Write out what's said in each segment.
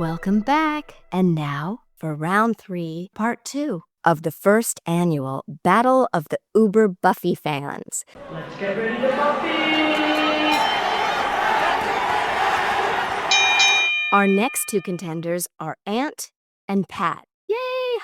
Welcome back. And now for round 3, part 2 of the first annual Battle of the Uber Buffy fans. Let's get ready to Buffy! Our next 2 contenders are Ant and Pat. Yay!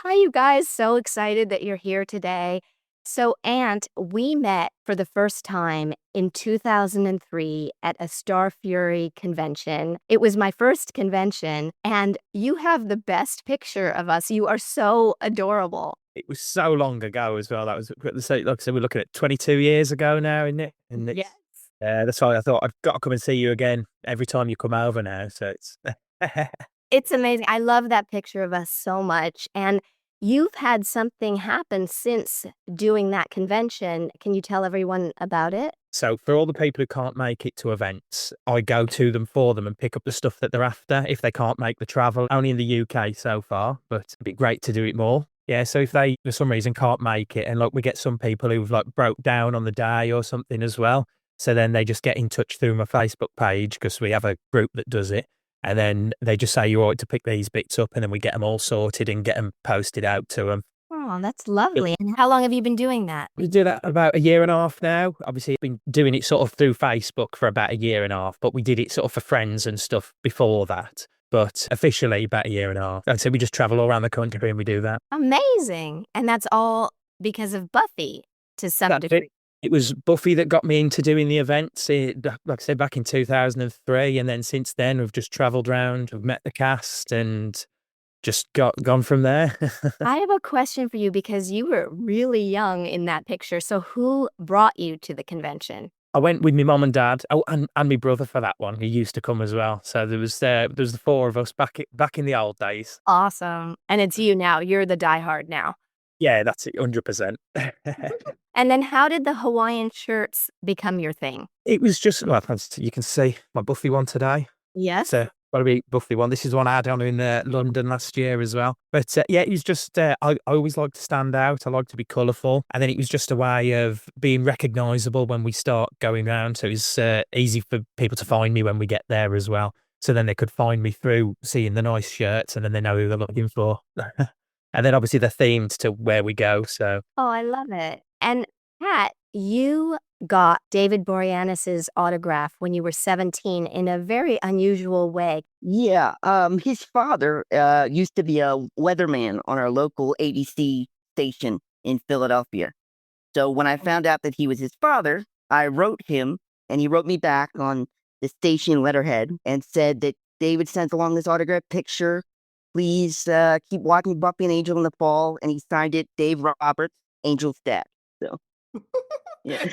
Hi, you guys. So excited that you're here today. So, Ant, we met for the first time in 2003 at a Star Fury convention. It was my first convention, and you have the best picture of us. You are so adorable. It was so long ago as well. That was, like I said, we're looking at 22 years ago now, isn't it? And Yes. that's why I thought I've got to come and see you again every time you come over now. So it's It's amazing. I love that picture of us so much. And you've had something happen since doing that convention. Can you tell everyone about it? So for all the people who can't make it to events, I go to them for them and pick up the stuff that they're after if they can't make the travel. Only in the UK so far, but it'd be great to do it more. Yeah, so if they, for some reason, can't make it, and we get some people who've broke down on the day or something as well. So then they just get in touch through my Facebook page because we have a group that does it. And then they just say, you ought to pick these bits up, and then we get them all sorted and get them posted out to them. Oh, that's lovely. And how long have you been doing that? We do that about a year and a half now. Obviously, I've been doing it sort of through Facebook for about a year and a half, but we did it sort of for friends and stuff before that. But officially, about a year and a half. And so we just travel all around the country and we do that. Amazing. And that's all because of Buffy to some degree. It was Buffy that got me into doing the events, like I said, back in 2003. And then since then, we've just travelled around, we've met the cast and just gone from there. I have a question for you because you were really young in that picture. So who brought you to the convention? I went with my mum and dad, and my brother for that one. He used to come as well. So there was the 4 of us back in the old days. Awesome. And it's you now. You're the diehard now. Yeah, that's it, 100%. And then how did the Hawaiian shirts become your thing? It was just, well, you can see my Buffy one today. Yes. So, got to be Buffy one. This is one I had on in London last year as well. But yeah, it was just, I always like to stand out. I like to be colourful. And then it was just a way of being recognisable when we start going around. So it was easy for people to find me when we get there as well. So then they could find me through seeing the nice shirts, and then they know who they're looking for. And then obviously they're themed to where we go. So. Oh, I love it. And Pat, you got David Boreanaz's autograph when you were 17 in a very unusual way. Yeah, his father used to be a weatherman on our local ABC station in Philadelphia. So when I found out that he was his father, I wrote him, and he wrote me back on the station letterhead and said that David sent along this autograph picture. Please keep watching Buffy and Angel in the fall. And he signed it, Dave Roberts, Angel's dad. So, yeah.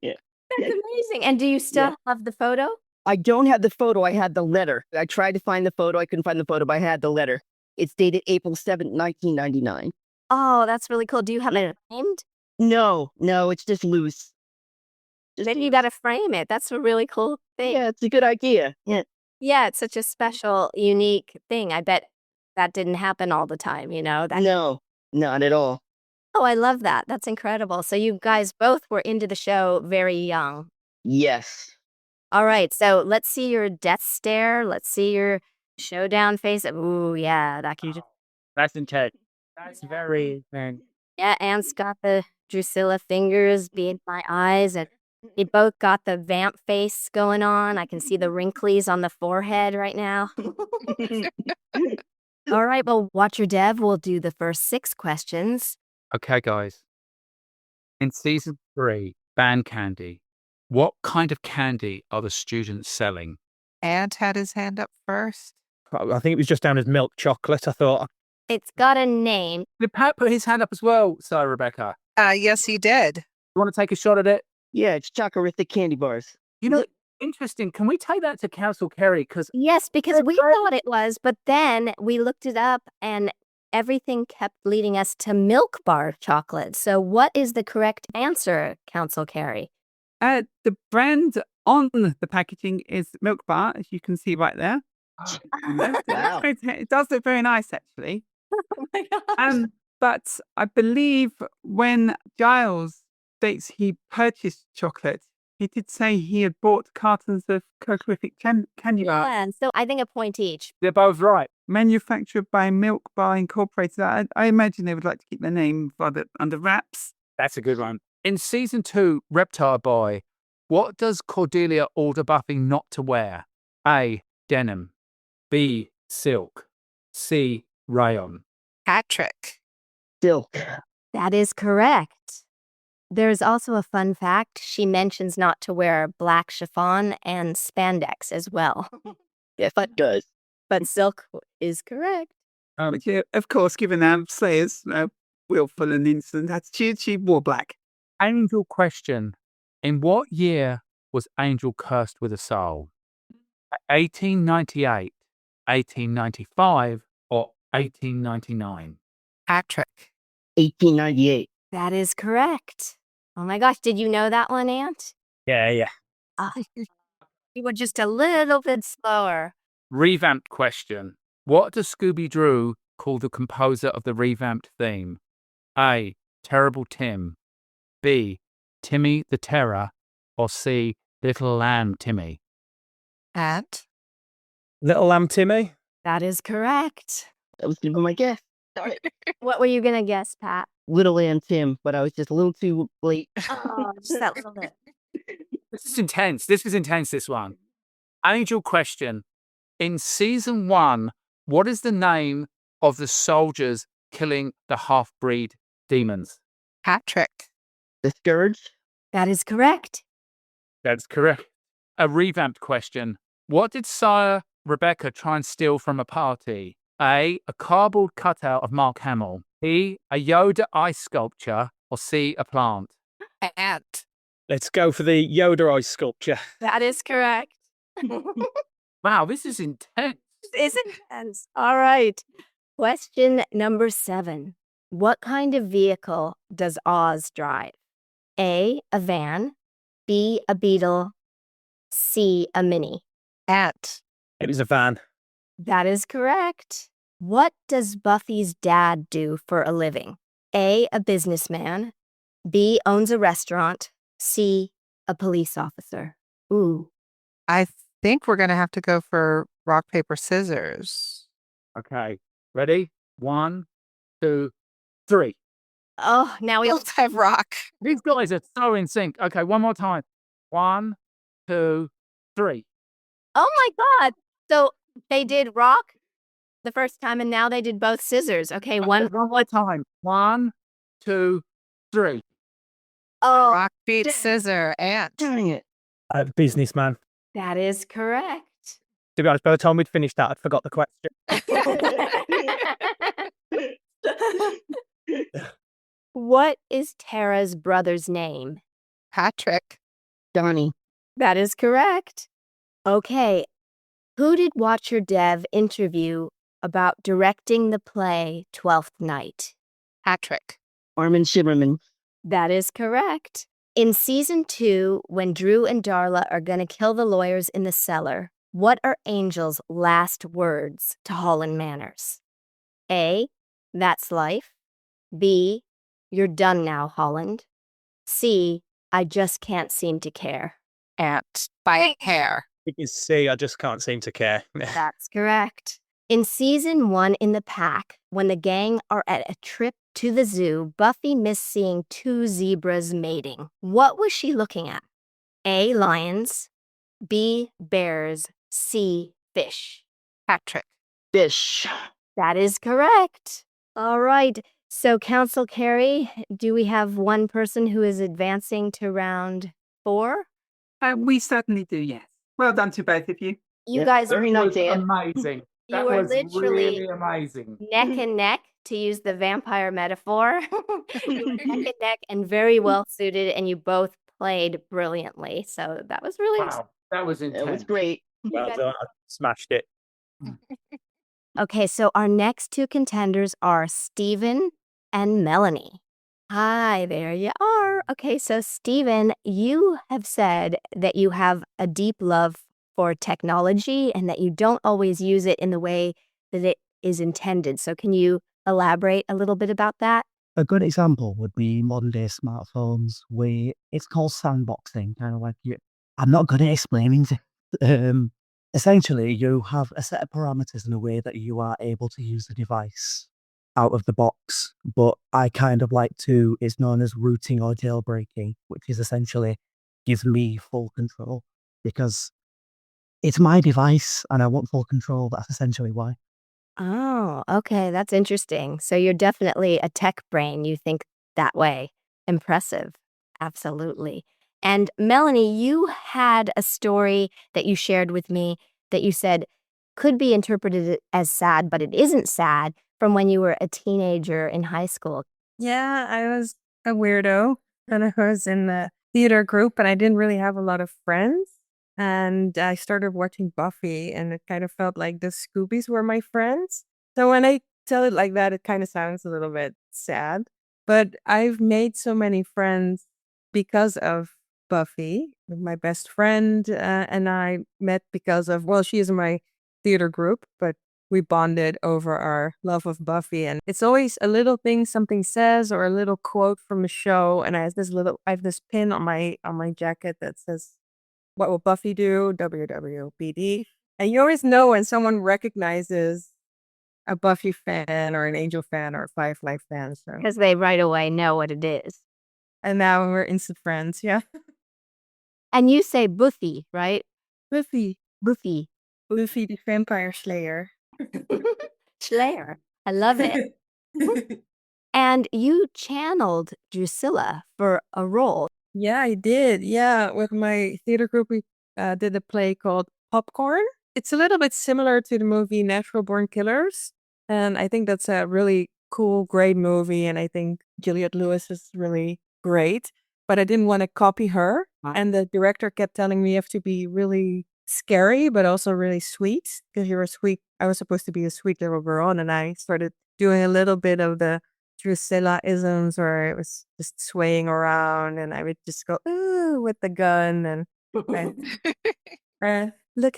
Yeah. That's amazing. And do you still have the photo? I don't have the photo. I had the letter. I tried to find the photo. I couldn't find the photo, but I had the letter. It's dated April 7th, 1999. Oh, that's really cool. Do you have it framed? No, it's just loose. Maybe you got to frame it. That's a really cool thing. Yeah, it's a good idea. Yeah. Yeah, it's such a special, unique thing. I bet that didn't happen all the time, you know? No, not at all. Oh, I love that. That's incredible. So you guys both were into the show very young. Yes. All right, so let's see your death stare. Let's see your showdown face. Ooh, yeah, that can just... That's intense. That's very, very... Yeah, Anne's got the Drusilla fingers being my eyes, and they both got the vamp face going on. I can see the wrinkles on the forehead right now. All right, well, Watch Your Dev will do the first 6 questions. Okay, guys. In season 3, Band Candy, what kind of candy are the students selling? Ant had his hand up first. I think it was just down as milk chocolate. I thought, It's got a name. Did Pat put his hand up as well? Sorry, Rebecca. Yes, he did. You want to take a shot at it? Yeah, it's chocorific candy bars. You know, interesting. Can we take that to Council Kerri? Because Yes, because we thought it was, but then we looked it up and everything kept leading us to Milk Bar chocolate. So what is the correct answer, Council Kerri? The brand on the packaging is Milk Bar, as you can see right there. Wow. It does look very nice, actually. Oh my gosh. But I believe when Giles states he purchased chocolate, He did say he had bought cartons of Cocorific candy bar And so I think a point each. They're both right. manufactured by Milk Bar Incorporated. I imagine they would like to keep their name under wraps. That's a good one. In season 2, Reptile Boy, what does Cordelia order Buffy not to wear? A. Denim. B. Silk. C. Rayon. Patrick. Silk. That is correct. There's also a fun fact. She mentions not to wear black chiffon and spandex as well. Yes, it does. But silk is correct. But yeah, of course, given Slayer's willful and instant attitude, she wore black. Angel question. In what year was Angel cursed with a soul? 1898, 1895, or 1899? Patrick. 1898. That is correct. Oh my gosh, did you know that one, Ant? Yeah. You were just a little bit slower. Revamped question. What does Scooby-Doo call the composer of the revamped theme? A. Terrible Tim. B. Timmy the Terror. Or C. Little Lamb Timmy. Ant. Little Lamb Timmy. That is correct. That was gonna be my guess. Darn it. What were you going to guess, Pat? Little and Tim, but I was just a little too late. Oh, just that little bit. This is intense. This one. Angel question. In season 1, what is the name of the soldiers killing the half-breed demons? Patrick. The Scourge. That is correct. That's correct. A revamped question. What did Sire Rebecca try and steal from a party? A cardboard cutout of Mark Hamill. B, a Yoda ice sculpture. Or C, a plant. Ant. Let's go for the Yoda ice sculpture. That is correct. Wow, this is intense. Is intense. All right. Question number 7. What kind of vehicle does Oz drive? A van. B, a Beetle. C, a Mini. Ant. It was a van. That is correct. What does Buffy's dad do for a living? A businessman. B, owns a restaurant. C, a police officer. Ooh. I think we're going to have to go for rock, paper, scissors. Okay, ready? 1, 2, 3. Oh, now we We'll have rock. These guys are so in sync. Okay, one more time. 1, 2, 3. Oh my God. So they did rock the first time and now they did both scissors. Okay, one. One more time. 1, 2, 3. Oh, Rock, beat, scissor, ant. Dang it. Businessman. that is correct. To be honest, by the time we'd finished that, I'd forgot the question. What is Tara's brother's name? Patrick. Donnie. That is correct. Okay. Who did Watcher Dev interview about directing the play Twelfth Night? Patrick. Armin Shimmerman. That is correct. In season 2, when Drew and Darla are going to kill the lawyers in the cellar, what are Angel's last words to Holland Manners? A, that's life. B, you're done now, Holland. C, I just can't seem to care. Ant. By hair. It is C. I just can't seem to care. That's correct. In season 1 in the pack, when the gang are at a trip to the zoo, Buffy missed seeing 2 zebras mating. What was she looking at? A, lions. B, bears. C, fish. Patrick. Fish. That is correct. All right. So, Council Kerri, do we have one person who is advancing to round 4? We certainly do, yes. Well done to both of you. You Yeah, guys very are nice, Anne. Amazing. You That were was literally really amazing. neck and neck, to use the vampire metaphor. You were neck and neck and very well suited, and you both played brilliantly. So that was really Wow, that was intense. It was great. Well guys- done. I smashed it. Okay, so our next 2 contenders are Steven and Melanie. Hi, there you are. Okay, so Steven, you have said that you have a deep love for technology and that you don't always use it in the way that it is intended. So can you elaborate a little bit about that? A good example would be modern day smartphones where it's called sandboxing, kind of like I'm not good at explaining it. Essentially, you have a set of parameters in a way that you are able to use the device out of the box. But I kind of like to, it's known as routing or jailbreaking, which is essentially gives me full control because it's my device and I want full control. That's essentially why. Oh, okay. That's interesting. So you're definitely a tech brain. You think that way. Impressive. Absolutely. And Melanie, you had a story that you shared with me that you said could be interpreted as sad, but it isn't sad from when you were a teenager in high school. Yeah, I was a weirdo and I was in the theater group and I didn't really have a lot of friends. And I started watching Buffy and it kind of felt like the Scoobies were my friends. So when I tell it like that, it kind of sounds a little bit sad. But I've made so many friends because of Buffy. My best friend and I met because of, well, she is in my theater group, but we bonded over our love of Buffy. And it's always a little thing something says or a little quote from a show. And I have this pin on my jacket that says, "What will Buffy do? WWBD." And you always know when someone recognizes a Buffy fan or an Angel fan or a Firefly fan. So, Because they right away know what it is. and now we're instant friends. Yeah. And you say Buffy, right? Buffy. Buffy. Buffy the Vampire Slayer. Slayer. I love it. And you channeled Drusilla for a role. Yeah, I did. Yeah, with my theater group, we did a play called Popcorn. It's a little bit similar to the movie Natural Born Killers. And I think that's a really cool, great movie. And I think Juliet Lewis is really great. But I didn't want to copy her. And the director kept telling me you have to be really scary, but also really sweet because you're a sweet. I was supposed to be a sweet little girl. And then I started doing a little bit of the Drusilla-isms where it was just swaying around and I would just go, ooh, with the gun and look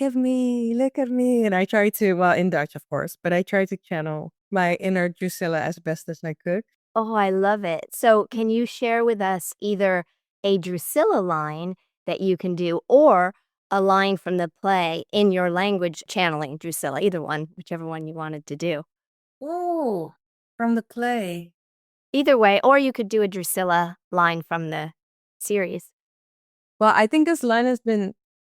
at me, look at me. And I tried to, well, in Dutch, of course, but I tried to channel my inner Drusilla as best as I could. Oh, I love it. So can you share with us either a Drusilla line that you can do or a line from the play in your language channeling Drusilla, either one, whichever one you wanted to do. Oh, from the play. Either way, or you could do a Drusilla line from the series. Well, I think this line has been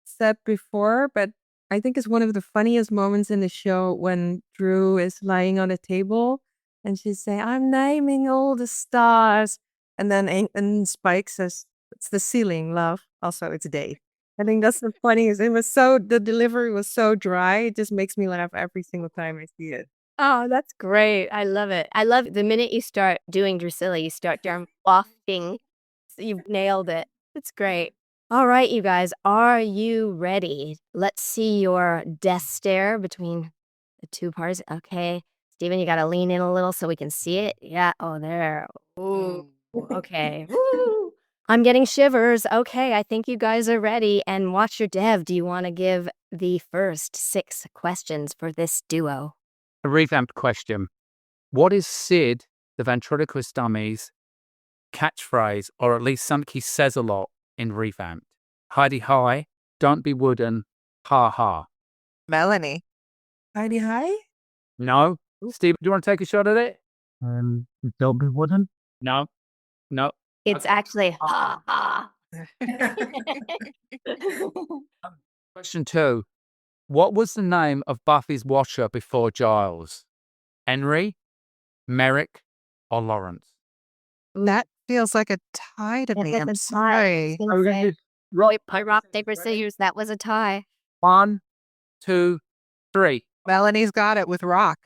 said before, but I think it's one of the funniest moments in the show when Drew is lying on a table and she's saying, "I'm naming all the stars." And then and Spike says, "It's the ceiling, love." Also, it's Dave. I think that's the funniest. The delivery was so dry. It just makes me laugh every single time I see it. Oh, that's great. I love it. I love the minute you start doing Drusilla, you start wafting. So you've nailed it. It's great. All right, you guys, are you ready? Let's see your death stare between the two parts. Okay. Steven, you got to lean in a little so we can see it. Yeah. Oh, there. Ooh. Okay. Woo. I'm getting shivers. Okay, I think you guys are ready. And watch your dev. Do you want to give the first 6 questions for this duo? A revamped question. What is Sid, the ventriloquist dummy's catchphrase, or at least something he says a lot in Revamped? Heidi hi, don't be wooden, ha ha. Melanie. Heidi, hi. No? Steve, do you want to take a shot at it? Don't be wooden. No. No. It's actually ha ha. Question 2. What was the name of Buffy's watcher before Giles? Henry, Merrick, or Lawrence? That feels like a tie to me. It's I'm a tie. sorry. Are we gonna rock, paper, scissors? That was a tie. 1, 2, 3. Melanie's got it with Rock.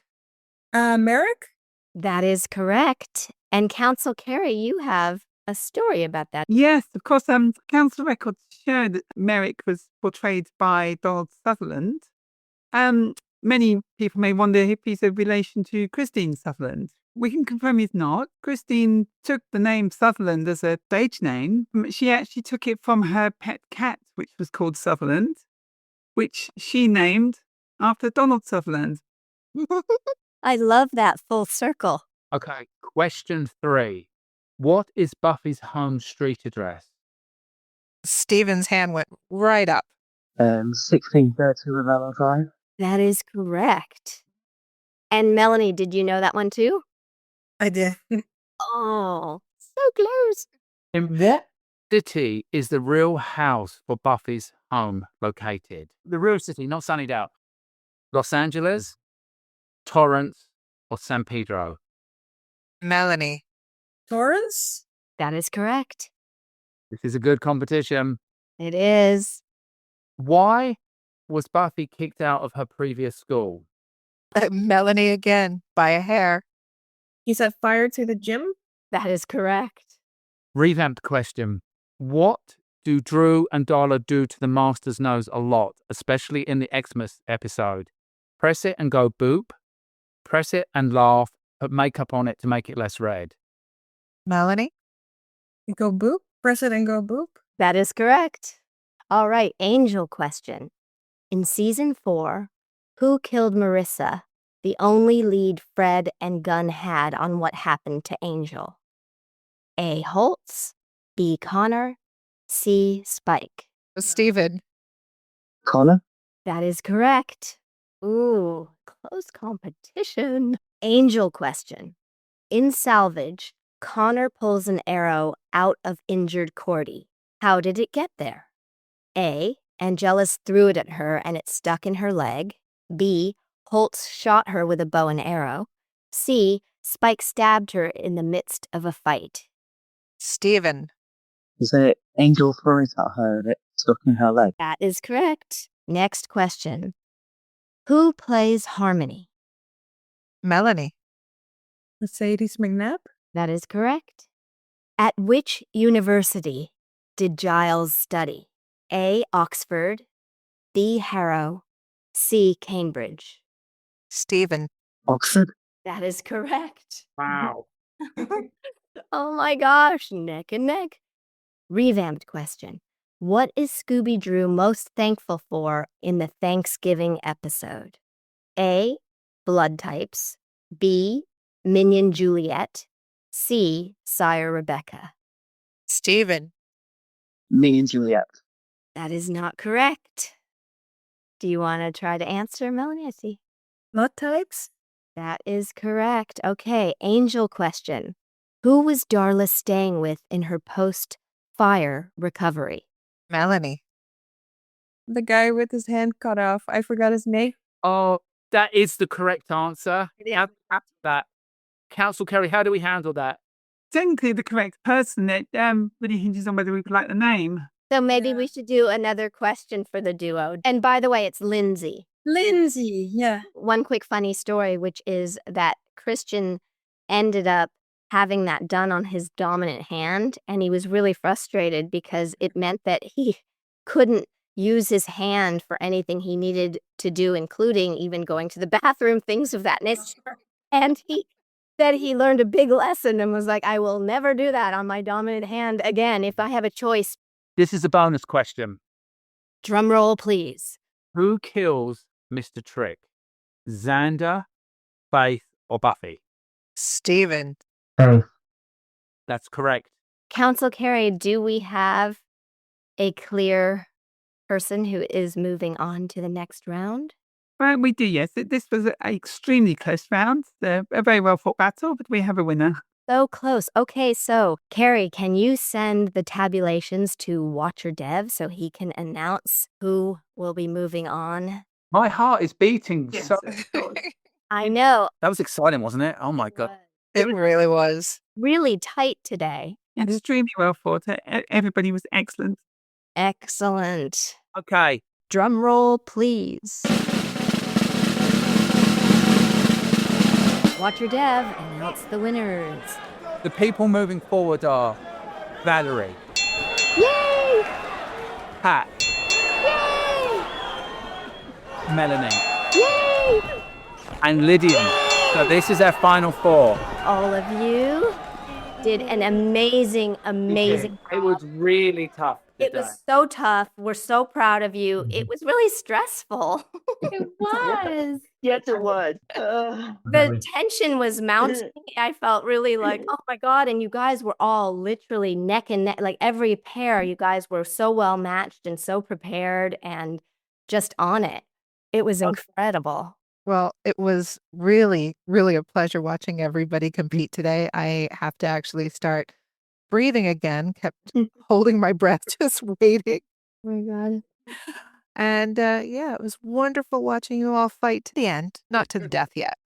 Merrick? That is correct. And Counsel Kerri, you have a story about that. Yes, of course. Council records show that Merrick was portrayed by Donald Sutherland. Many people may wonder if he's a relation to Christine Sutherland. We can confirm he's not. Christine took the name Sutherland as a stage name. She actually took it from her pet cat, which was called Sutherland, which she named after Donald Sutherland. I love that full circle. Okay, Question 3. What is Buffy's home street address? Steven's hand went right up. 1630 Ravello Drive. That is correct. And Melanie, did you know that one too? I did. Oh, so close. In what city is the real house for Buffy's home located? The real city, not Sunnydale. Los Angeles, Torrance, or San Pedro? Melanie. Torrance? That is correct. This is a good competition. It is. Why was Buffy kicked out of her previous school? Melanie again, by a hair. He set fire to the gym? That is correct. Revamped question. What do Drew and Darla do to the Master's nose a lot, especially in the Xmas episode? Press it and go boop. Press it and laugh. Put makeup on it to make it less red. Melanie. You go boop? Press it and go boop? That is correct. All right, Angel question. In season 4, who killed Marissa, the only lead Fred and Gunn had on what happened to Angel? A. Holtz, B. Connor, C. Spike. Steven. Connor. That is correct. Ooh, close competition. Angel question. In Salvage, Connor pulls an arrow out of injured Cordy. How did it get there? A. Angelus threw it at her and it stuck in her leg. B. Holtz shot her with a bow and arrow. C. Spike stabbed her in the midst of a fight. Steven. Was it Angel threw it at her and it stuck in her leg? That is correct. Next question. Who plays Harmony? Melanie. Mercedes McNabb? That is correct. At which university did Giles study? A. Oxford, B. Harrow, C. Cambridge. Steven. Oxford. That is correct. Wow. Oh my gosh, neck and neck. Revamped question. What is Scooby-Doo most thankful for in the Thanksgiving episode? A. Blood types, B. Minion Juliet, C. Sire Rebecca. Steven. Me and Juliet. That is not correct. Do you want to try to answer, Melanie? I see. Blood types? That is correct. Okay, Angel question. Who was Darla staying with in her post-fire recovery? Melanie. The guy with his hand cut off. I forgot his name. Oh, that is the correct answer. Yeah. That. Counsel Kerri, how do we handle that? Technically, the correct person. It really hinges on whether we like the name. So maybe we should do another question for the duo. And by the way, it's Lindsay. Lindsay, yeah. One quick funny story, which is that Christian ended up having that done on his dominant hand, and he was really frustrated because it meant that he couldn't use his hand for anything he needed to do, including even going to the bathroom, things of that nature. And he said he learned a big lesson and was like, I will never do that on my dominant hand again if I have a choice. This is a bonus question. Drum roll, please. Who kills Mr. Trick? Xander, Faith, or Buffy? Steven. That's correct. Counsel Kerri, do we have a clear person who is moving on to the next round? Well, we do, yes. This was an extremely close round. A very well fought battle, but we have a winner. So close. Okay, so Kerri, can you send the tabulations to Watcher Dev so he can announce who will be moving on? My heart is beating. Yes. So I know. that was exciting, wasn't it? Oh my God. It really was. Really tight today. Extremely well fought. Everybody was excellent. Excellent. Okay. Drum roll, please. Watcher Dev, announce the winners. The people moving forward are Valerie, Yay! Pat, Yay! Melanie, Yay! and Lydian. So this is our final four. All of you did an amazing It job. was really tough. It was so tough. We're so proud of you. It was really stressful. It was. Yes, it was. The tension was mounting. I felt really like, oh my God. And you guys were all literally neck and neck, like every pair, you guys were so well matched and so prepared and just on it. It was incredible. Well, it was really, really a pleasure watching everybody compete today. I have to actually start breathing again, kept holding my breath, just waiting. Oh my God. And yeah, it was wonderful watching you all fight to the end, not to the death yet.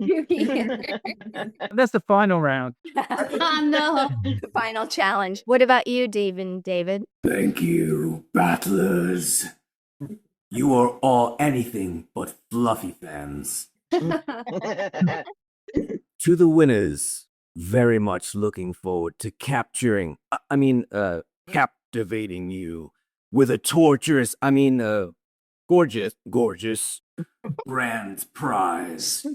That's the final round. Oh, no. The final challenge. What about you, David? Thank you, battlers. You are all anything but fluffy fans. To the winners, very much looking forward to captivating you with a torturous, gorgeous brand prize.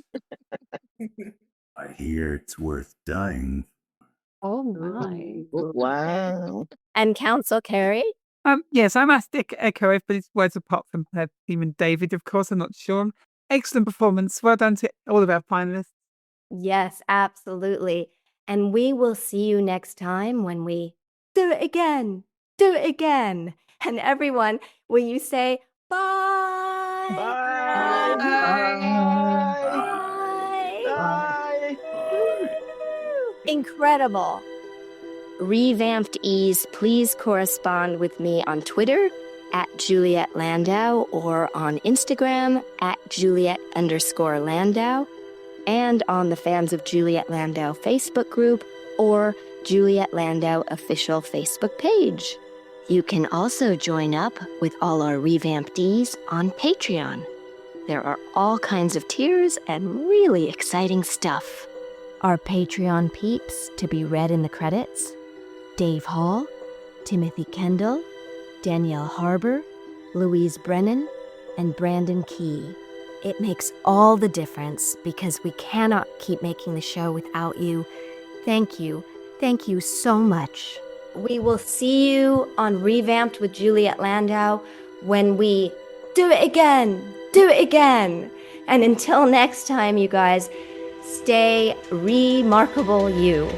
I hear it's worth dying. Oh my. Wow. And Counsel Kerri? Yes, I must echo everybody's words apart from her team and David, of course. I'm not sure. Excellent performance. Well done to all of our finalists. Yes, absolutely. And we will see you next time when we do it again. Do it again. And everyone, will you say bye? Bye. Bye. Incredible. Revamped Ease, please correspond with me on Twitter at Juliet Landau or on Instagram at Juliet_Landau and on the Fans of Juliet Landau Facebook group or Juliet Landau official Facebook page. You can also join up with all our Revamptees on Patreon. There are all kinds of tiers and really exciting stuff. Our Patreon peeps to be read in the credits: Dave Hall, Timothy Kendall, Danielle Harbour, Louise Brennan, and Brandon Key. It makes all the difference because we cannot keep making the show without you. Thank you. Thank you so much. We will see you on Revamped with Juliet Landau when we do it again. Do it again. And until next time, you guys, stay remarkable you.